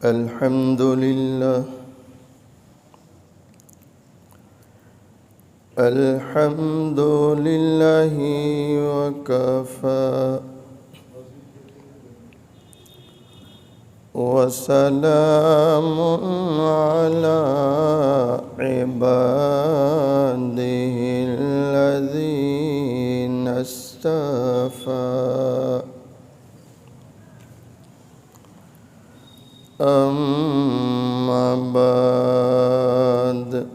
الحمد لله الحمد لله وكفى وسلام على عباده الذين اصطفى أما بعد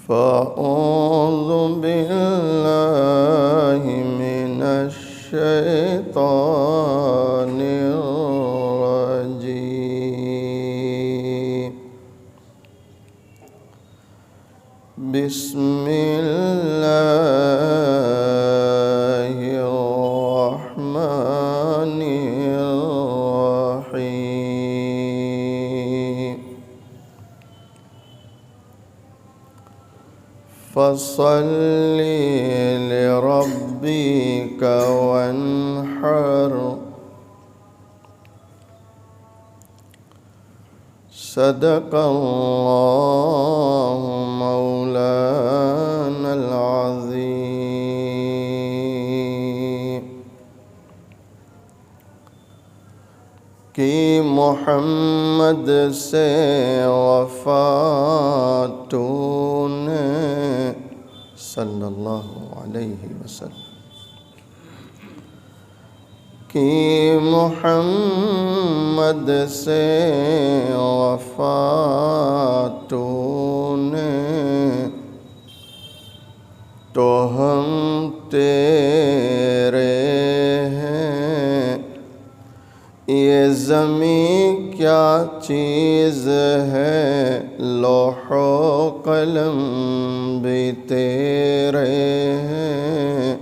فأعوذ بالله من الشيطان الرجيم بسم الله الرحمن الرحيم فصل لربك وانحر صدق الله مولانا العظيم کہ محمد سے وفا تو نے صلی اللہ علیہ وسلم کہ محمد سے وفا تو نے تو ہم تیرے ہیں یہ زمین کیا چیز ہے لوح و قلم بھی تیرے ہیں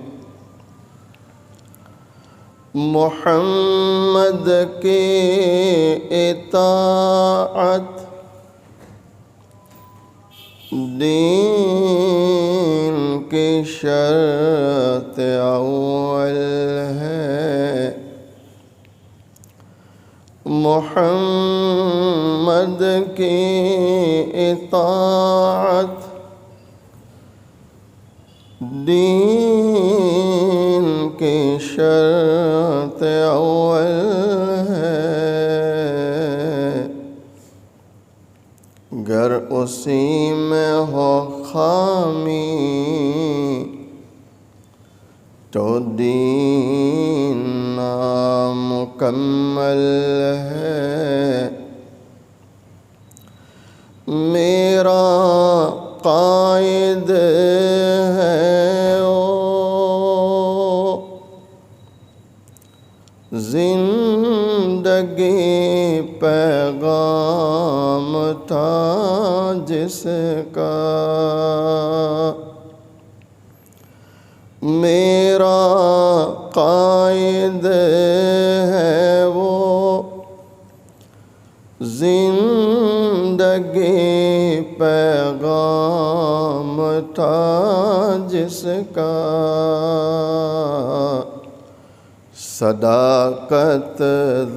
محمد کی اطاعت دین کی شرط اول ہے محمد کی اطاعت دین کی شرط اول ہے گر اسی میں ہو خامی تو دین نامکمل ہے میرا قائد ہے وہ زندگی پیغام تھا جس کا میرا قائد ہے وہ زندگی پیغام تھا جس کا صداقت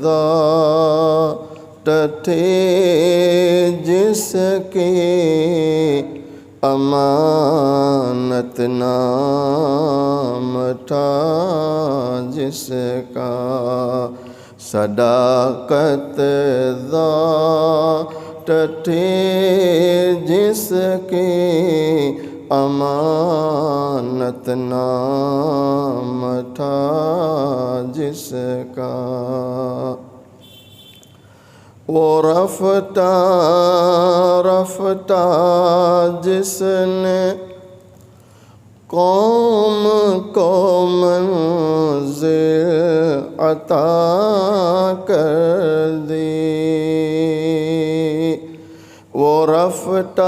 ذات تھی جس کی امانت نام تھا جس کا صداقت ذات تھی جس کی امانت نام تھا جس کا وہ رفتہ رفتہ جس نے قوم کو منزل عطا کر دی وہ رفتہ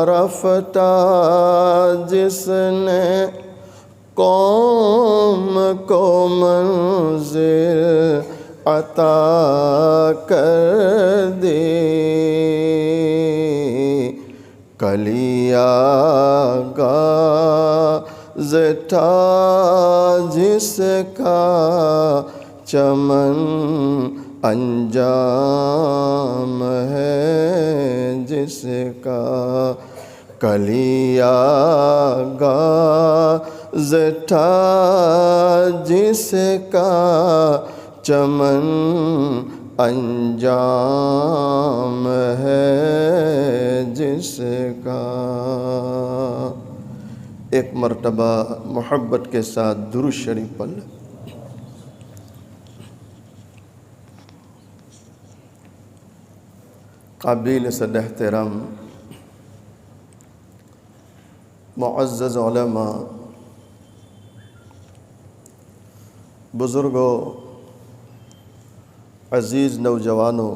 رفتہ جس نے قوم کو منزل عطا کر دی کلیا غاز تھا جس کا چمن انجام ہے جس کا، کلیاں گازٹا جس کا، چمن انجام ہے جس کا۔ ایک مرتبہ محبت کے ساتھ درود شریف پڑھ لیں۔ قابل صد احترام معزز علماء، بزرگوں، عزیز نوجوانوں،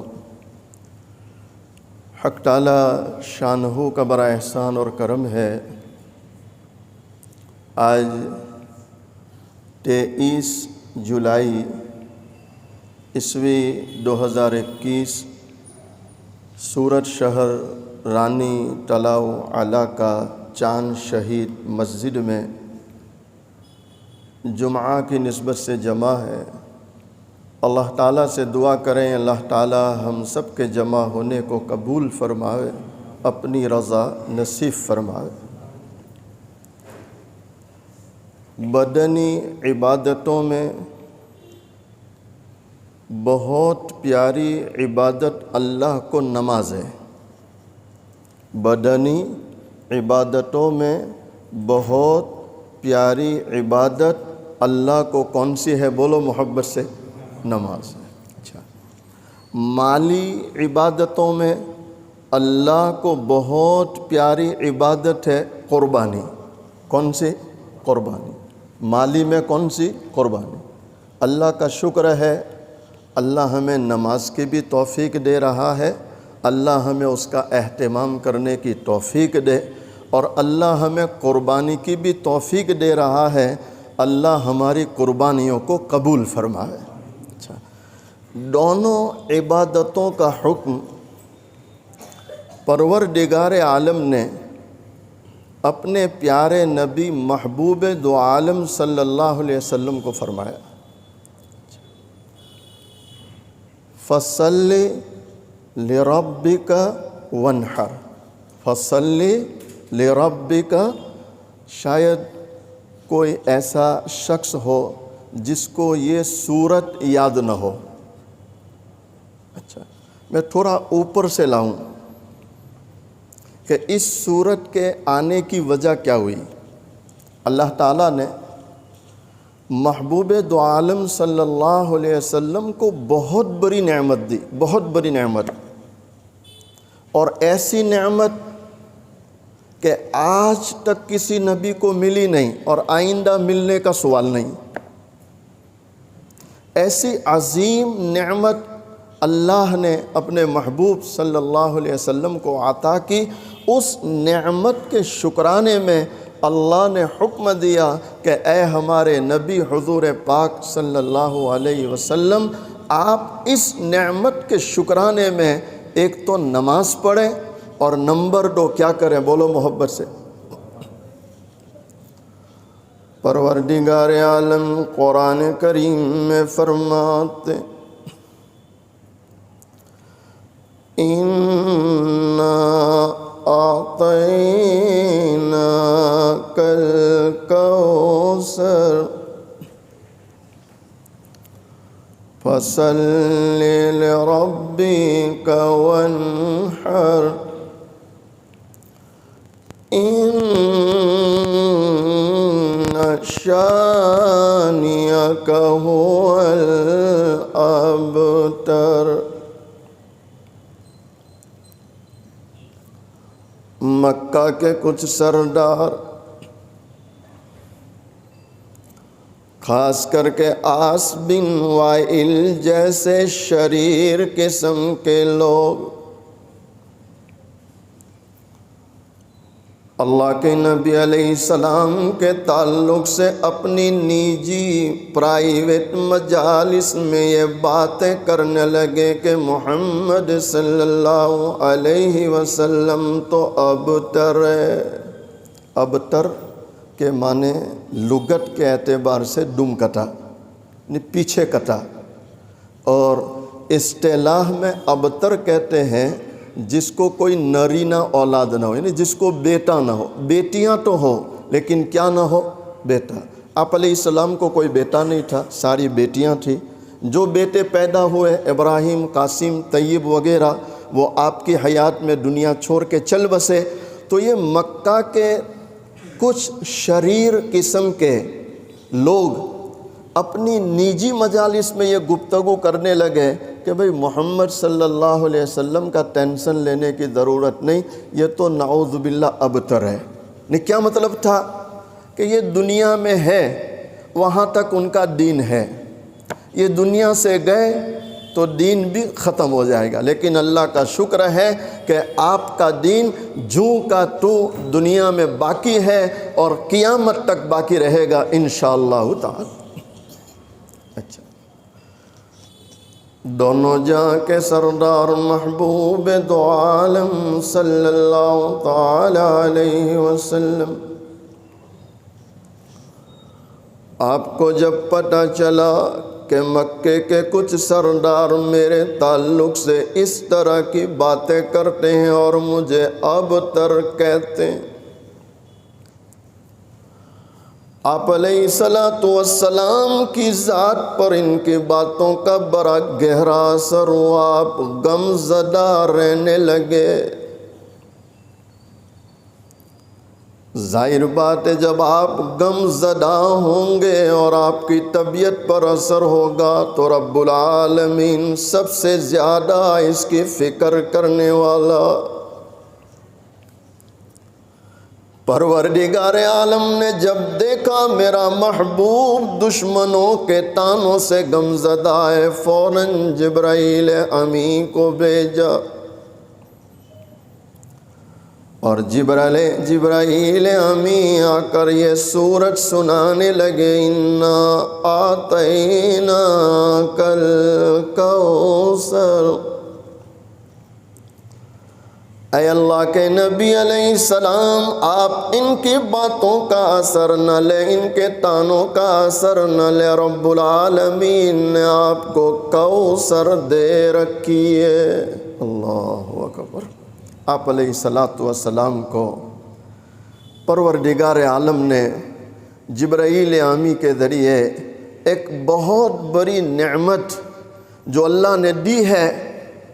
حق تعالی شانہ کا بڑا احسان اور کرم ہے، آج 23 جولائی عیسوی 2021 سورت شہر رانی تلاؤ اعلیٰ کا چاند شہید مسجد میں جمعہ کی نسبت سے جمع ہے۔ اللہ تعالیٰ سے دعا کریں اللہ تعالیٰ ہم سب کے جمع ہونے کو قبول فرمائے، اپنی رضا نصیب فرمائے۔ بدنی عبادتوں میں بہت پیاری عبادت اللہ کو نماز ہے۔ بدنی عبادتوں میں بہت پیاری عبادت اللہ کو کون سی ہے؟ بولو محبت سے، نماز ہے۔ اچھا، مالی عبادتوں میں اللہ کو بہت پیاری عبادت ہے قربانی۔ کون سی؟ قربانی۔ مالی میں کون سی؟ قربانی۔ اللہ کا شکر ہے اللہ ہمیں نماز کی بھی توفیق دے رہا ہے، اللہ ہمیں اس کا اہتمام کرنے کی توفیق دے، اور اللہ ہمیں قربانی کی بھی توفیق دے رہا ہے، اللہ ہماری قربانیوں کو قبول فرمائے۔ اچھا، دونوں عبادتوں کا حکم پروردگار عالم نے اپنے پیارے نبی محبوب دو عالم صلی اللہ علیہ وسلم کو فرمایا۔ فَصَلِّ لِرَبِّكَ وَانْحَرْ، فَصَلِّ لِرَبِّكَ، شاید کوئی ایسا شخص ہو جس کو یہ صورت یاد نہ ہو۔ اچھا، میں تھوڑا اوپر سے لاؤں کہ اس صورت کے آنے کی وجہ کیا ہوئی۔ اللہ تعالیٰ نے محبوب دو عالم صلی اللہ علیہ وسلم کو بہت بڑی نعمت دی، بہت بڑی نعمت، اور ایسی نعمت کہ آج تک کسی نبی کو ملی نہیں اور آئندہ ملنے کا سوال نہیں۔ ایسی عظیم نعمت اللہ نے اپنے محبوب صلی اللہ علیہ وسلم کو عطا کی۔ اس نعمت کے شکرانے میں اللہ نے حکم دیا کہ اے ہمارے نبی حضور پاک صلی اللہ علیہ وسلم، آپ اس نعمت کے شکرانے میں ایک تو نماز پڑھیں، اور نمبر 2 کیا کریں؟ بولو محبت سے۔ پروردگار عالم قرآن کریم میں فرماتے اِنَّا أَعْطَيْنَاكَ الْكَوْثَرَ فَصَلِّ لِرَبِّكَ وَانْحَرْ إِنَّ شَانِئَكَ هُوَ الْأَبْتَرُ۔ مکہ کے کچھ سردار، خاص کر کے عاص بن وائل جیسے شریر قسم کے لوگ، اللہ کے نبی علیہ السلام کے تعلق سے اپنی نجی پرائیویٹ مجالس میں یہ باتیں کرنے لگے کہ محمد صلی اللہ علیہ وسلم تو ابتر ہے۔ ابتر کے معنی لغت کے اعتبار سے دم کٹا، یعنی پیچھے کٹا، اور اصطلاح میں ابتر کہتے ہیں جس کو کوئی نرینہ اولاد نہ ہو، یعنی جس کو بیٹا نہ ہو. بیٹیاں تو ہو لیکن کیا نہ ہو؟ بیٹا. آپ علیہ السلام کو کوئی بیٹا نہیں تھا، ساری بیٹیاں تھیں. جو بیٹے پیدا ہوئے ابراہیم، قاسم، طیب وغیرہ، وہ آپ کی حیات میں دنیا چھوڑ کے چل بسے. تو یہ مکہ کے کچھ شریر قسم کے لوگ اپنی نجی مجالس میں یہ گفتگو کرنے لگے کہ بھئی محمد صلی اللہ علیہ وسلم کا ٹینشن لینے کی ضرورت نہیں، یہ تو نعوذ باللہ ابتر ہے. کیا مطلب تھا؟ کہ یہ دنیا میں ہے، وہاں تک ان کا دین ہے. یہ دنیا سے گئے تو دین بھی ختم ہو جائے گا، لیکن اللہ کا شکر ہے کہ آپ کا دین جوں کا تو دنیا میں باقی ہے اور قیامت تک باقی رہے گا انشاءاللہ تعالی. اچھا، دونوں جہاں کے سردار محبوب دو عالم صلی اللہ تعالی علیہ وسلم، آپ کو جب پتہ چلا کہ مکے کے کچھ سردار میرے تعلق سے اس طرح کی باتیں کرتے ہیں اور مجھے ابتر کہتے ہیں، آپ علیہ السلام کی ذات پر ان کی باتوں کا بڑا گہرا اثر ہوا. آپ غم زدہ رہنے لگے. ظاہر بات ہے جب آپ غم زدہ ہوں گے اور آپ کی طبیعت پر اثر ہوگا تو رب العالمین سب سے زیادہ اس کی فکر کرنے والا پروردگار عالم نے جب دیکھا میرا محبوب دشمنوں کے تانوں سے غم زدہ ہے، فوراً جبرائیل امی کو بھیجا اور جبرائیل امی آ کر یہ سورت سنانے لگے، انا آتینا کل کوثر. اے اللہ کے نبی علیہ السلام، آپ ان کی باتوں کا اثر نہ لے، ان کے تانوں کا اثر نہ لے. رب العالمین نے آپ کو کوثر دے رکھی ہے. اللہ اکبر. آپ علیہ السلام کو پروردگار عالم نے جبرائیل امی کے ذریعے ایک بہت بڑی نعمت جو اللہ نے دی ہے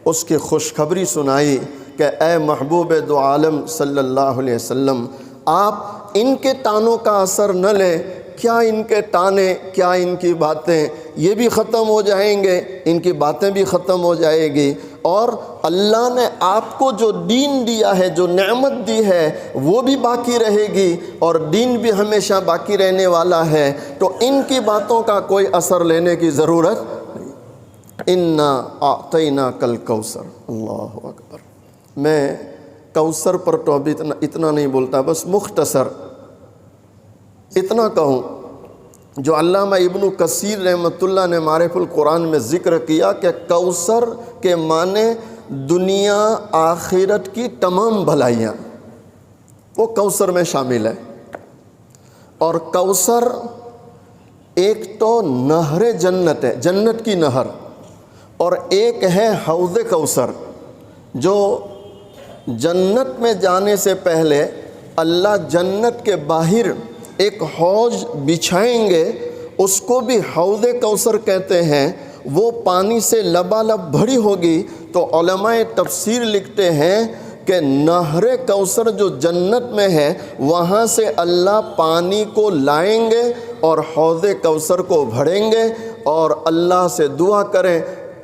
اس کی خوشخبری سنائی کہ اے محبوب دو عالم صلی اللہ علیہ وسلم، آپ ان کے تانوں کا اثر نہ لیں. کیا ان کے تانے، کیا ان کی باتیں، یہ بھی ختم ہو جائیں گے، ان کی باتیں بھی ختم ہو جائے گی، اور اللہ نے آپ کو جو دین دیا ہے، جو نعمت دی ہے، وہ بھی باقی رہے گی اور دین بھی ہمیشہ باقی رہنے والا ہے. تو ان کی باتوں کا کوئی اثر لینے کی ضرورت نہیں. انا اعطیناک الکوثر. اللہ اکبر. میں کوثر پر تو ابھی اتنا نہیں بولتا، بس مختصر اتنا کہوں جو علامہ ابن کثیر رحمۃ اللہ نے معارف القرآن میں ذکر کیا کہ کوثر کے معنی دنیا آخرت کی تمام بھلائیاں وہ کوثر میں شامل ہے. اور کوثر ایک تو نہر جنت ہے، جنت کی نہر، اور ایک ہے حوض کوثر جو جنت میں جانے سے پہلے اللہ جنت کے باہر ایک حوض بچھائیں گے، اس کو بھی حوض کوثر کہتے ہیں. وہ پانی سے لبالب بھری ہوگی. تو علماء تفسیر لکھتے ہیں کہ نہر کوثر جو جنت میں ہے وہاں سے اللہ پانی کو لائیں گے اور حوض کوثر کو بھریں گے اور اللہ سے دعا کریں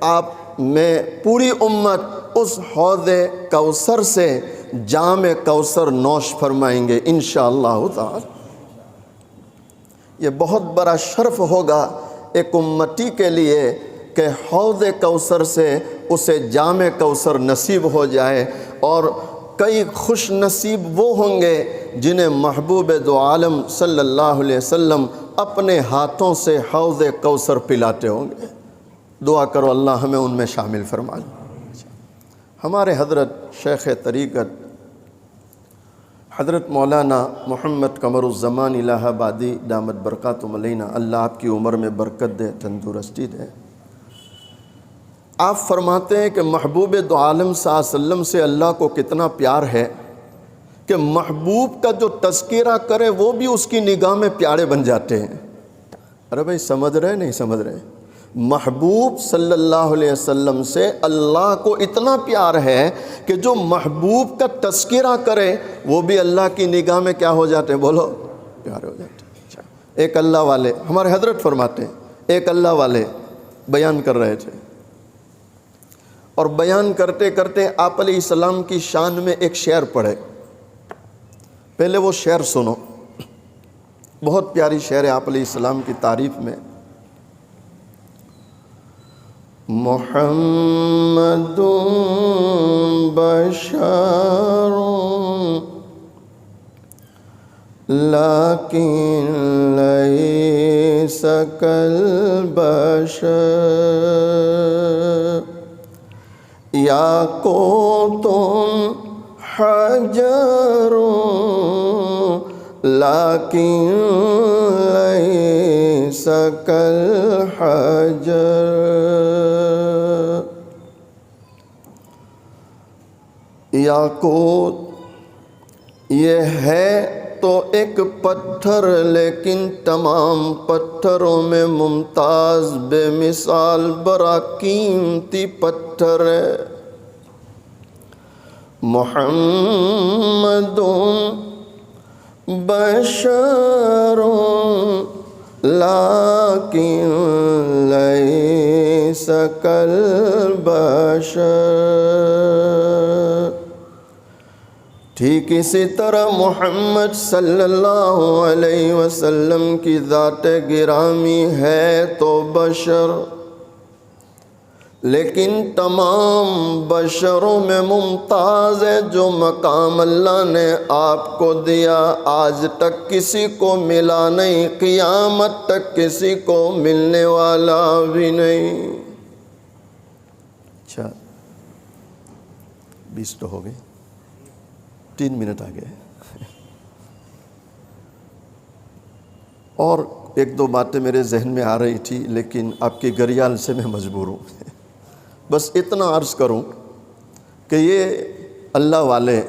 آپ میں پوری امت اس حوض کوثر سے جام کوثر نوش فرمائیں گے انشاءاللہ تعالی. یہ بہت بڑا شرف ہوگا ایک امتی کے لیے کہ حوض کوثر سے اسے جام کوثر نصیب ہو جائے. اور کئی خوش نصیب وہ ہوں گے جنہیں محبوب دو عالم صلی اللہ علیہ وسلم اپنے ہاتھوں سے حوض کوثر پلاتے ہوں گے. دعا کرو اللہ ہمیں ان میں شامل فرما لے. ہمارے حضرت شیخ طریقت حضرت مولانا محمد قمر الزمان الہ آبادی دامت برکاتہم علینا، اللہ آپ کی عمر میں برکت دے، تندرستی دے. آپ فرماتے ہیں کہ محبوب دو عالم صلی اللہ علیہ وسلم سے اللہ کو کتنا پیار ہے کہ محبوب کا جو تذکرہ کرے وہ بھی اس کی نگاہ میں پیارے بن جاتے ہیں۔ ارے بھائی سمجھ رہے نہیں سمجھ رہے؟ محبوب صلی اللہ علیہ وسلم سے اللہ کو اتنا پیار ہے کہ جو محبوب کا تذکرہ کرے وہ بھی اللہ کی نگاہ میں کیا ہو جاتے ہیں؟ بولو، پیارے ہو جاتے ہیں۔ اچھا، ایک اللہ والے ہمارے حضرت فرماتے ہیں، ایک اللہ والے بیان کر رہے تھے اور بیان کرتے کرتے آپ علیہ السلام کی شان میں ایک شعر پڑھے۔ پہلے وہ شعر سنو، بہت پیاری شعر ہے آپ علیہ السلام کی تعریف میں۔ محمد بشر لیکن لیس کالبشر یاقوت حجر لیکن لیس کالحجر۔ یاقوت یہ ہے تو ایک پتھر لیکن تمام پتھروں میں ممتاز بے مثال بڑا قیمتی پتھر ہے۔ محمد بشر لیکن لیس کالبشر۔ ٹھیک اسی طرح محمد صلی اللہ علیہ وسلم کی ذات گرامی ہے تو بشر، لیکن تمام بشروں میں ممتاز ہے۔ جو مقام اللہ نے آپ کو دیا آج تک کسی کو ملا نہیں، قیامت تک کسی کو ملنے والا بھی نہیں۔ اچھا 20 تو ہو گئے، 3 منٹ آگے اور ایک دو باتیں میرے ذہن میں آ رہی تھی لیکن آپ کی گریال سے میں مجبور ہوں۔ بس اتنا عرض کروں کہ یہ اللہ والے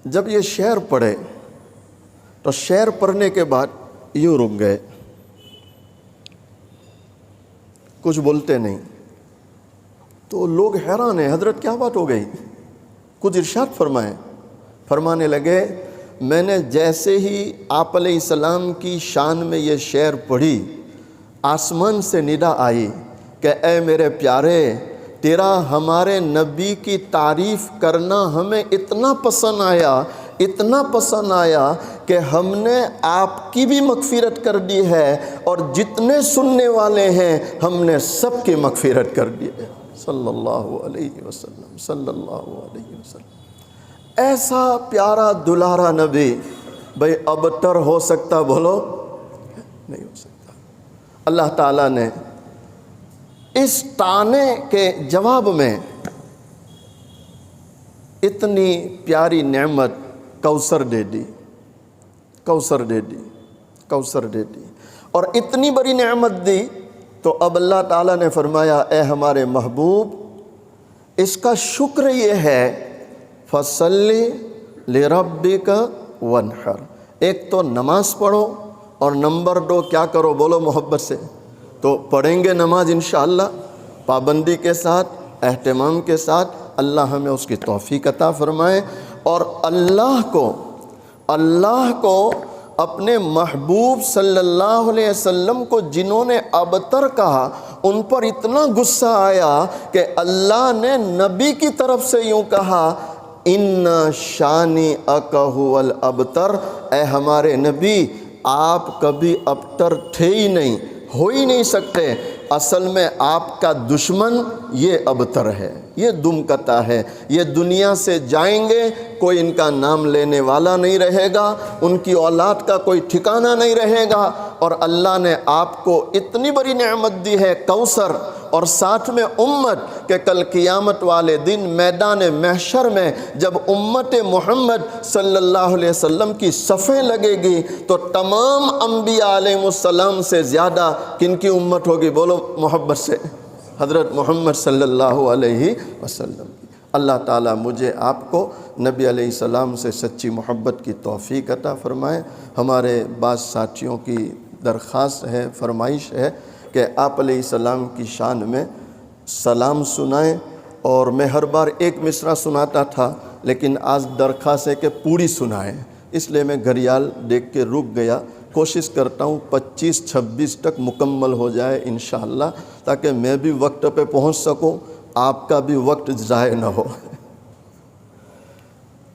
جب یہ شعر پڑھے تو شعر پڑھنے کے بعد یوں رک گئے، کچھ بولتے نہیں۔ تو لوگ حیران ہیں، حضرت کیا بات ہو گئی؟ کچھ ارشاد فرمائیں۔ فرمانے لگے میں نے جیسے ہی آپ علیہ السلام کی شان میں یہ شعر پڑھی، آسمان سے ندا آئی کہ اے میرے پیارے، تیرا ہمارے نبی کی تعریف کرنا ہمیں اتنا پسند آیا، اتنا پسند آیا کہ ہم نے آپ کی بھی مغفرت کر دی ہے اور جتنے سننے والے ہیں ہم نے سب کی مغفرت کر دی ہے۔ صلی اللہ علیہ وسلم، صلی اللہ علیہ وسلم۔ ایسا پیارا دلارا نبی بھئی ابتر ہو سکتا؟ بولو نہیں ہو سکتا۔ اللہ تعالیٰ نے اس تانے کے جواب میں اتنی پیاری نعمت کوثر دے دی، کوثر دے دی، کوثر دے دی، اور اتنی بڑی نعمت دی تو اب اللہ تعالیٰ نے فرمایا اے ہمارے محبوب، اس کا شکر یہ ہے فَصَلِّ لِرَبِّكَ وَانْحَرْ، ایک تو نماز پڑھو اور نمبر 2 کیا کرو؟ بولو محبت سے۔ تو پڑھیں گے نماز انشاءاللہ پابندی کے ساتھ، اہتمام کے ساتھ، اللہ ہمیں اس کی توفیق عطا فرمائے۔ اور اللہ کو اپنے محبوب صلی اللہ علیہ وسلم کو جنہوں نے ابتر کہا ان پر اتنا غصہ آیا کہ اللہ نے نبی کی طرف سے یوں کہا ان شانی اکہو الابتر، اے ہمارے نبی آپ کبھی ابتر تھے ہی نہیں، ہو ہی نہیں سکتے، اصل میں آپ کا دشمن یہ ابتر ہے، یہ دمکتا ہے، یہ دنیا سے جائیں گے، کوئی ان کا نام لینے والا نہیں رہے گا، ان کی اولاد کا کوئی ٹھکانہ نہیں رہے گا۔ اور اللہ نے آپ کو اتنی بڑی نعمت دی ہے کوثر، اور ساتھ میں امت کہ کل قیامت والے دن میدان محشر میں جب امت محمد صلی اللہ علیہ وسلم کی صفیں لگے گی تو تمام انبیاء علیہ السلام سے زیادہ کن کی امت ہوگی؟ بولو محبت سے، حضرت محمد صلی اللہ علیہ وسلم۔ اللہ تعالیٰ مجھے آپ کو نبی علیہ السلام سے سچی محبت کی توفیق عطا فرمائے۔ ہمارے بعض ساتھیوں کی درخواست ہے، فرمائش ہے کہ آپ علیہ السلام کی شان میں سلام سنائیں، اور میں ہر بار ایک مصرع سناتا تھا لیکن آج درخواست ہے کہ پوری سنائیں، اس لیے میں گھڑیال دیکھ کے رک گیا۔ کوشش کرتا ہوں 25-26 تک مکمل ہو جائے انشاءاللہ، تاکہ میں بھی وقت پہ پہنچ سکوں، آپ کا بھی وقت ضائع نہ ہو۔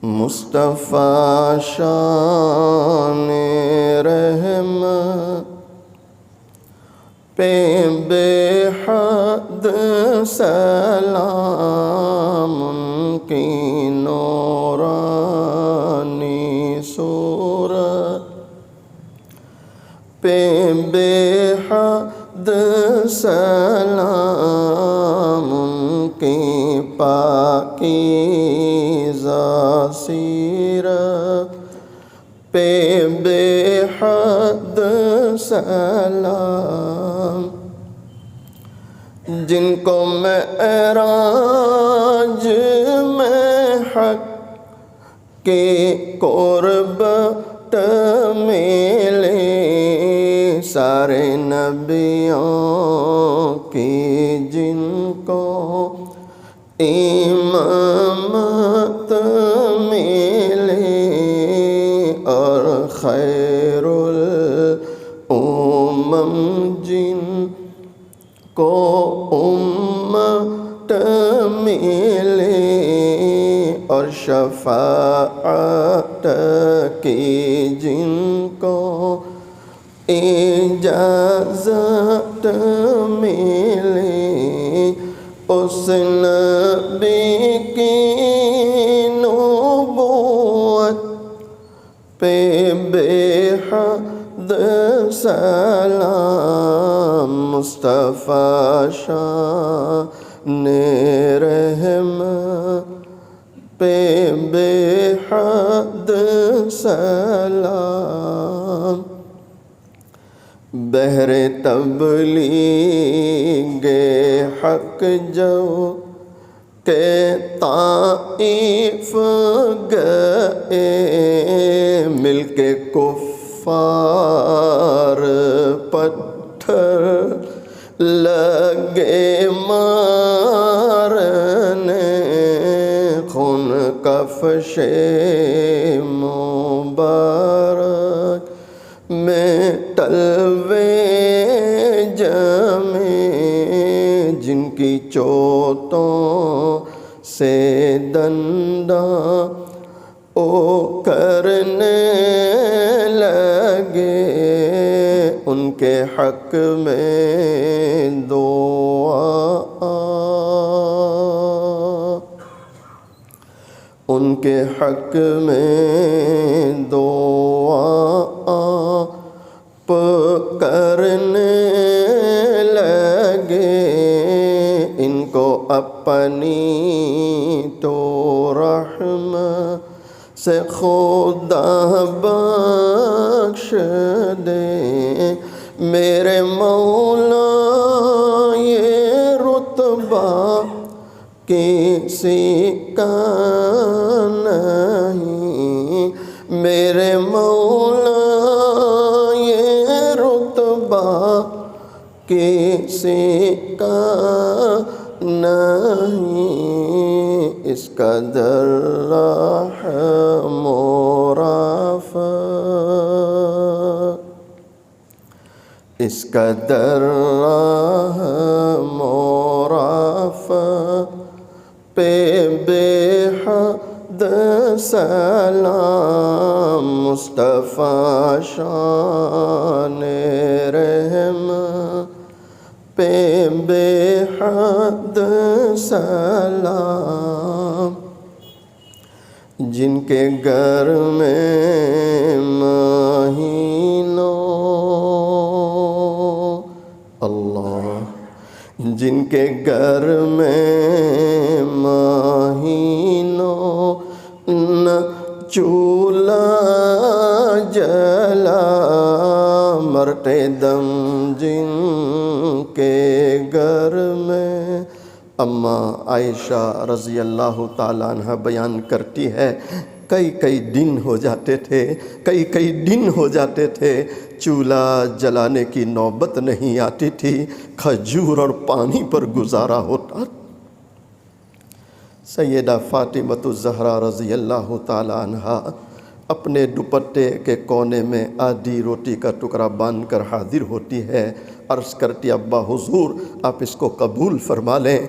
مصطفیٰ شان رحمت پہ بے حد سلام، ان کی نورانی صورت پہ بے حد سلام، ان کی پاکیزہ سیرت پہ بے حد سلام، جن کو معراج میں حق کے قربت ملے، سارے نبیوں کی جن کو امامت ملے، اور خیر الامم جن کو امت ملے، اور شفاعت کی جن کو اجازت ملے، اس نبی کی نبوت پہ بے حد سلام، مصطفیٰ شان رحمت پہ بے حد سلام، بہر تبلیغ حق جو کہ طائف گئے، مل کے کفار پتھر لگے مارنے، خون کفش مبارک میں تلوے جمے، جن کی چوتوں سے دنداں او کرنے لگے، ان کے حق میں دعا، ان کے حق میں دعا کرنے لگے، ان کو اپنی تو رحمت سے خدا بخش دے، میرے مولا یہ رتبہ کسی کا نہیں، میرے مولا یہ رتبہ کسی کا نہیں، اس قدر رحم و رافت، اس قدر رحم و رافت پہ بے حد سلام، مصطفیٰ شان رحمت پہ بے حد سلام، جن کے گھر میں مہینوں اللہ جن کے گھر میں مہینوں نہ چولہا جلا، مرتے دم جن کے گھر میں۔ اماں عائشہ رضی اللہ تعالیٰ عنہ بیان کرتی ہے کئی دن ہو جاتے تھے، کئی دن ہو جاتے تھے، چولہا جلانے کی نوبت نہیں آتی تھی، کھجور اور پانی پر گزارا ہوتا۔ سیدہ فاطمہ الزہرا رضی اللہ تعالیٰ عنہا اپنے دوپٹے کے کونے میں آدھی روٹی کا ٹکڑا باندھ کر حاضر ہوتی ہے، عرض کرتی ابا حضور آپ اس کو قبول فرما لیں۔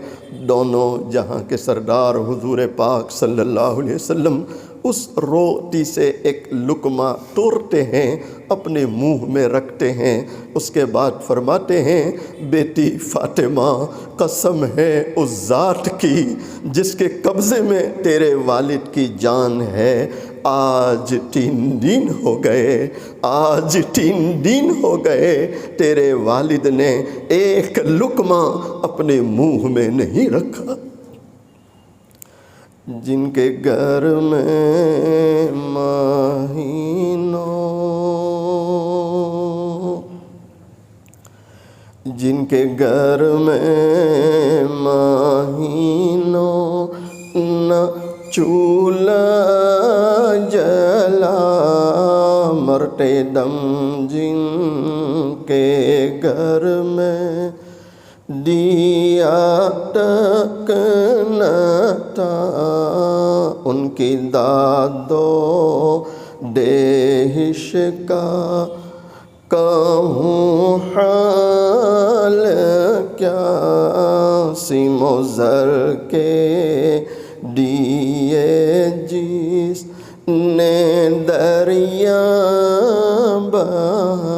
دونوں جہاں کے سردار حضور پاک صلی اللہ علیہ وسلم اس روٹی سے ایک لقمہ توڑتے ہیں، اپنے منہ میں رکھتے ہیں، اس کے بعد فرماتے ہیں بیٹی فاطمہ قسم ہے اس ذات کی جس کے قبضے میں تیرے والد کی جان ہے، آج 3 دن ہو گئے، آج 3 دن ہو گئے تیرے والد نے ایک لقمہ اپنے منہ میں نہیں رکھا۔ جن کے گھر میں مہینوں، جن کے گھر میں مہینوں نہ چولہا جلا، مرتے دم جن کے گھر میں دیا ٹکنا تھا، ان کی داد و دہش کا کہوں حال کیا، سیم و زر کے دیے جس نے دریا بہا،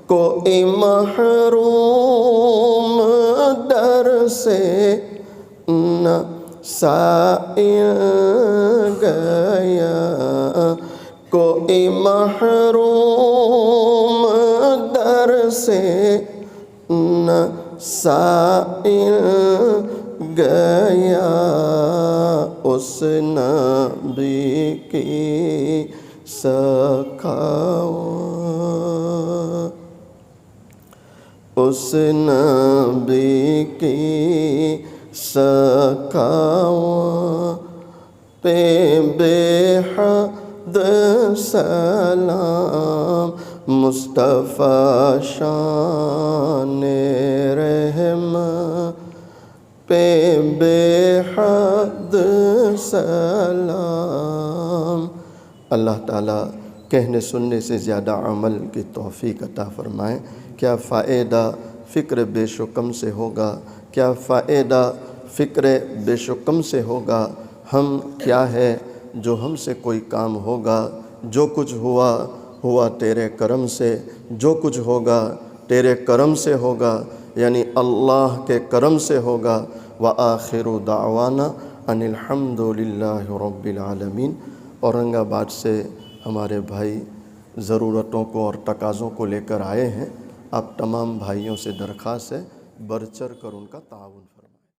کوئی محروم در سے نہ سائل گیا، کوئی محروم در سے نہ سائل گیا، اس نبی کی سخاوت، اس نبی کی سخاوت پہ بے حد سلام، مصطفیٰ شان رحمت پہ بے حد سلام۔ اللہ تعالیٰ کہنے سننے سے زیادہ عمل کی توفیق عطا فرمائیں۔ کیا فائدہ فکر بے شکم سے ہوگا، کیا فائدہ فکر بے شکم سے ہوگا؟ ہم کیا ہے جو ہم سے کوئی کام ہوگا، جو کچھ ہوا ہوا تیرے کرم سے، جو کچھ ہوگا تیرے کرم سے ہوگا، یعنی اللہ کے کرم سے ہوگا۔ وآخر دعوانا ان الحمد للہ رب العالمین۔ اورنگ آباد سے ہمارے بھائی ضرورتوں کو اور تقاضوں کو لے کر آئے ہیں، آپ تمام بھائیوں سے درخواست ہے بڑھ چڑھ کر ان کا تعاون